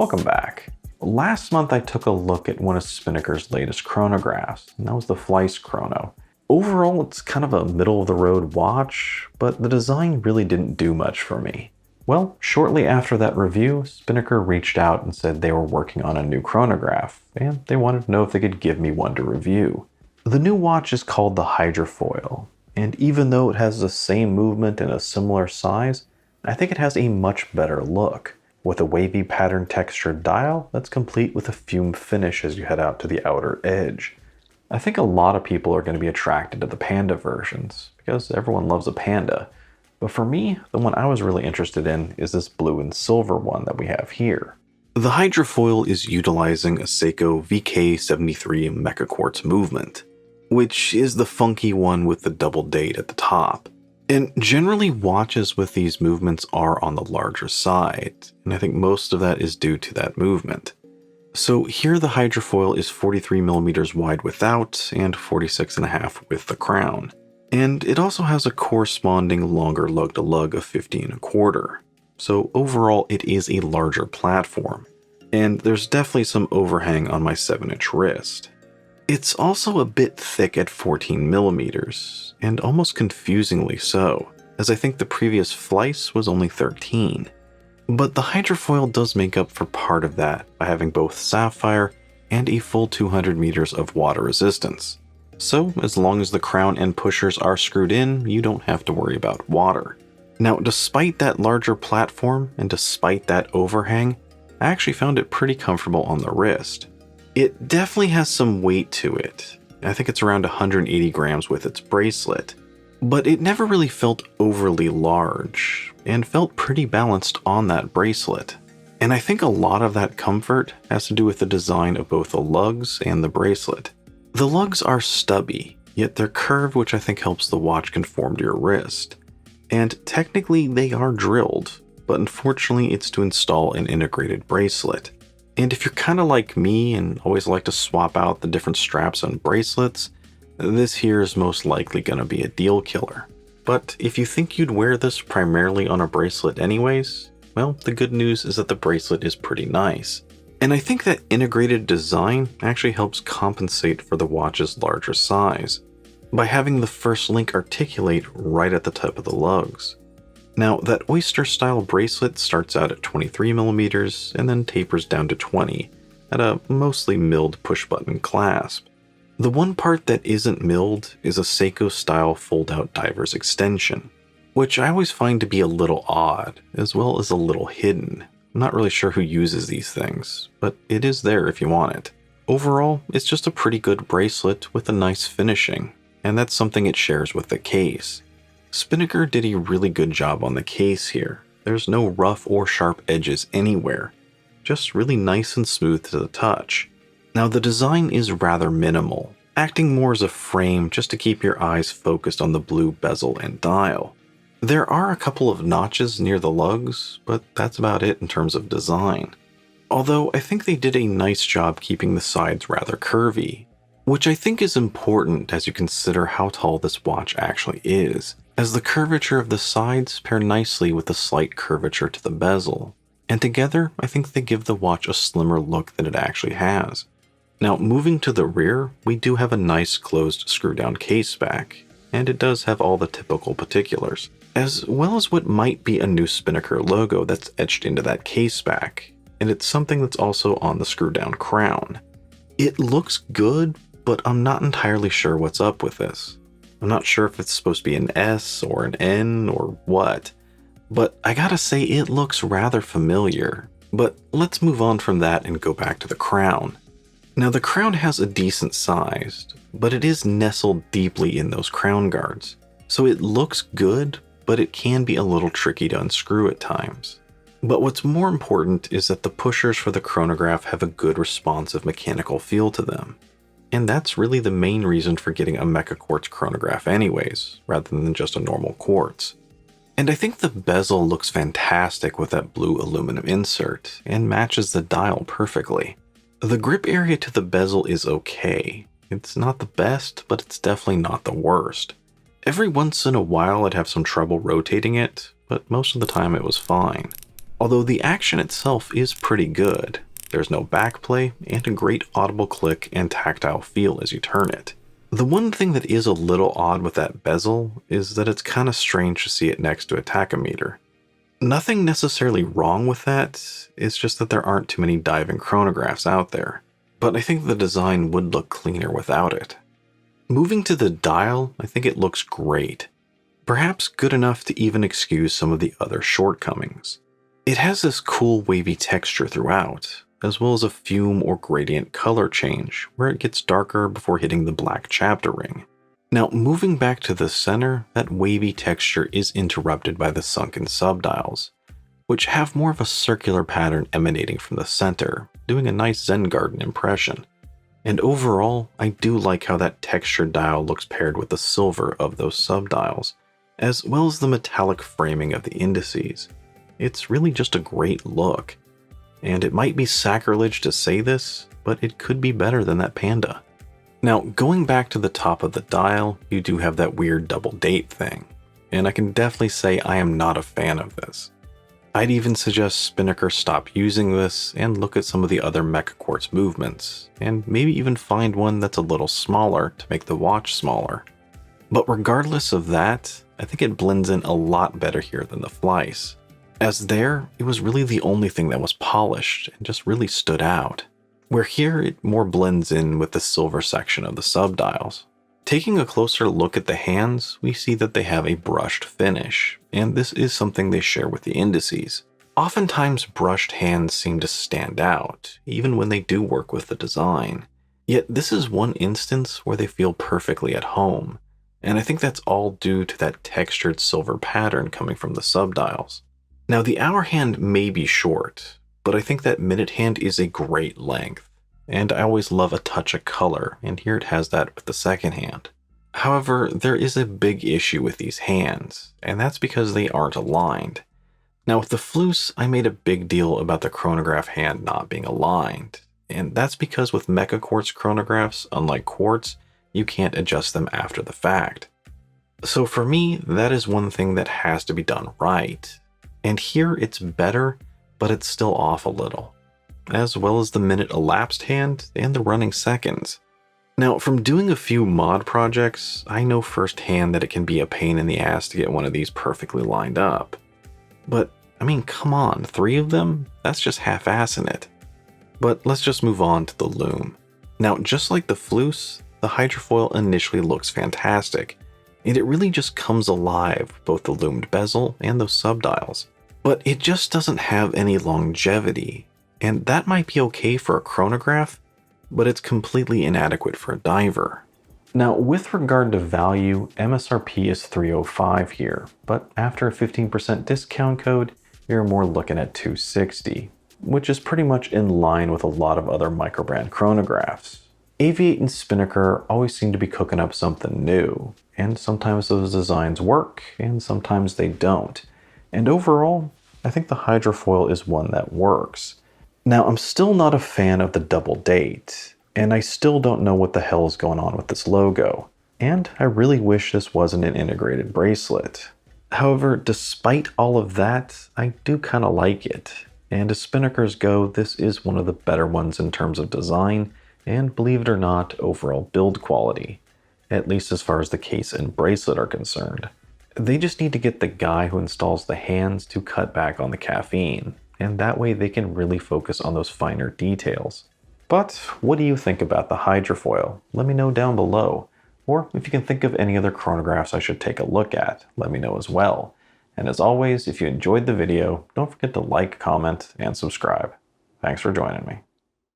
Welcome back. Last month I took a look at one of Spinnaker's latest chronographs, and that was the Fleuss Chrono. Overall, it's kind of a middle-of-the-road watch, but the design really didn't do much for me. Well, shortly after that review, Spinnaker reached out and said they were working on a new chronograph, and they wanted to know if they could give me one to review. The new watch is called the Hydrofoil, and even though it has the same movement and a similar size, I think it has a much better look, with a wavy pattern textured dial that's complete with a fume finish as you head out to the outer edge. I think a lot of people are going to be attracted to the Panda versions, because everyone loves a Panda. But for me, the one I was really interested in is this blue and silver one that we have here. The Hydrofoil is utilizing a Seiko VK73 Mecha Quartz movement, which is the funky one with the double date at the top. And generally watches with these movements are on the larger side, and I think most of that is due to that movement. So here the Hydrofoil is 43mm wide without and 46.5 with the crown. And it also has a corresponding longer lug-to-lug of 50.25. So overall it is a larger platform. And there's definitely some overhang on my 7-inch wrist. It's also a bit thick at 14mm, and almost confusingly so, as I think the previous Fleuss was only 13. But the Hydrofoil does make up for part of that by having both sapphire and a full 200 meters of water resistance. So as long as the crown and pushers are screwed in, you don't have to worry about water. Now, despite that larger platform and despite that overhang, I actually found it pretty comfortable on the wrist. It definitely has some weight to it. I think it's around 180 grams with its bracelet. But it never really felt overly large, and felt pretty balanced on that bracelet. And I think a lot of that comfort has to do with the design of both the lugs and the bracelet. The lugs are stubby, yet they're curved, which I think helps the watch conform to your wrist. And technically they are drilled, but unfortunately it's to install an integrated bracelet. And if you're kind of like me and always like to swap out the different straps on bracelets, this here is most likely going to be a deal killer. But if you think you'd wear this primarily on a bracelet anyways, well, the good news is that the bracelet is pretty nice. And I think that integrated design actually helps compensate for the watch's larger size, by having the first link articulate right at the tip of the lugs. Now, that oyster-style bracelet starts out at 23mm and then tapers down to 20 at a mostly milled push-button clasp. The one part that isn't milled is a Seiko-style fold-out diver's extension, which I always find to be a little odd, as well as a little hidden. I'm not really sure who uses these things, but it is there if you want it. Overall, it's just a pretty good bracelet with a nice finishing, and that's something it shares with the case. Spinnaker did a really good job on the case here. There's no rough or sharp edges anywhere, just really nice and smooth to the touch. Now the design is rather minimal, acting more as a frame just to keep your eyes focused on the blue bezel and dial. There are a couple of notches near the lugs, but that's about it in terms of design. Although I think they did a nice job keeping the sides rather curvy, which I think is important as you consider how tall this watch actually is, as the curvature of the sides pair nicely with the slight curvature to the bezel. And together, I think they give the watch a slimmer look than it actually has. Now, moving to the rear, we do have a nice closed screw-down case back, and it does have all the typical particulars, as well as what might be a new Spinnaker logo that's etched into that case back, and it's something that's also on the screw-down crown. It looks good, but I'm not entirely sure what's up with this. I'm not sure if it's supposed to be an S or an N or what, but I gotta say it looks rather familiar. But let's move on from that and go back to the crown. Now the crown has a decent size, but it is nestled deeply in those crown guards, so it looks good, but it can be a little tricky to unscrew at times. But what's more important is that the pushers for the chronograph have a good responsive mechanical feel to them. And that's really the main reason for getting a Mecha Quartz chronograph anyways, rather than just a normal quartz. And I think the bezel looks fantastic with that blue aluminum insert, and matches the dial perfectly. The grip area to the bezel is okay. It's not the best, but it's definitely not the worst. Every once in a while I'd have some trouble rotating it, but most of the time it was fine. although the action itself is pretty good. There's no backplay and a great audible click and tactile feel as you turn it. The one thing that is a little odd with that bezel is that it's kind of strange to see it next to a tachometer. Nothing necessarily wrong with that, it's just that there aren't too many diving chronographs out there. But I think the design would look cleaner without it. Moving to the dial, I think it looks great. Perhaps good enough to even excuse some of the other shortcomings. It has this cool wavy texture throughout, as well as a fume or gradient color change, where it gets darker before hitting the black chapter ring. Now, moving back to the center, that wavy texture is interrupted by the sunken subdials, which have more of a circular pattern emanating from the center, doing a nice Zen garden impression. And overall, I do like how that textured dial looks paired with the silver of those subdials, as well as the metallic framing of the indices. It's really just a great look. And it might be sacrilege to say this, but it could be better than that Panda. Now, going back to the top of the dial, you do have that weird double date thing, and I can definitely say I am not a fan of this. I'd even suggest Spinnaker stop using this and look at some of the other Mecha Quartz movements, and maybe even find one that's a little smaller to make the watch smaller. But regardless of that, I think it blends in a lot better here than the Fleuss. As there, it was really the only thing that was polished and just really stood out. Where here it more blends in with the silver section of the subdials. Taking a closer look at the hands, we see that they have a brushed finish, and this is something they share with the indices. Oftentimes brushed hands seem to stand out, even when they do work with the design. Yet this is one instance where they feel perfectly at home, and I think that's all due to that textured silver pattern coming from the subdials. Now the hour hand may be short, but I think that minute hand is a great length, and I always love a touch of color, and here it has that with the second hand. However, there is a big issue with these hands, and that's because they aren't aligned. Now with the Fleuss, I made a big deal about the chronograph hand not being aligned, and that's because with Mecha Quartz chronographs, unlike Quartz, you can't adjust them after the fact. So for me, that is one thing that has to be done right. And here it's better, but it's still off a little, as well as the minute elapsed hand and the running seconds. Now, from doing a few mod projects, I know firsthand that it can be a pain in the ass to get one of these perfectly lined up. But, I mean, come on, 3 of them? That's just half-assing it. But let's just move on to the loom. Now, just like the Fleuss, the hydrofoil initially looks fantastic, and it really just comes alive, both the loomed bezel and those subdials. But it just doesn't have any longevity, and that might be okay for a chronograph, but it's completely inadequate for a diver. Now, with regard to value, MSRP is $305 here, but after a 15% discount code, you're more looking at $260, which is pretty much in line with a lot of other microbrand chronographs. Aviate and Spinnaker always seem to be cooking up something new, and sometimes those designs work, and sometimes they don't. And overall, I think the hydrofoil is one that works. Now, I'm still not a fan of the double date, and I still don't know what the hell is going on with this logo. And I really wish this wasn't an integrated bracelet. However, despite all of that, I do kind of like it. And as Spinnakers go, this is one of the better ones in terms of design, and believe it or not, overall build quality, at least as far as the case and bracelet are concerned. They just need to get the guy who installs the hands to cut back on the caffeine, and that way they can really focus on those finer details. But what do you think about the hydrofoil? Let me know down below. Or if you can think of any other chronographs I should take a look at, let me know as well. And as always, if you enjoyed the video, don't forget to like, comment, and subscribe. Thanks for joining me.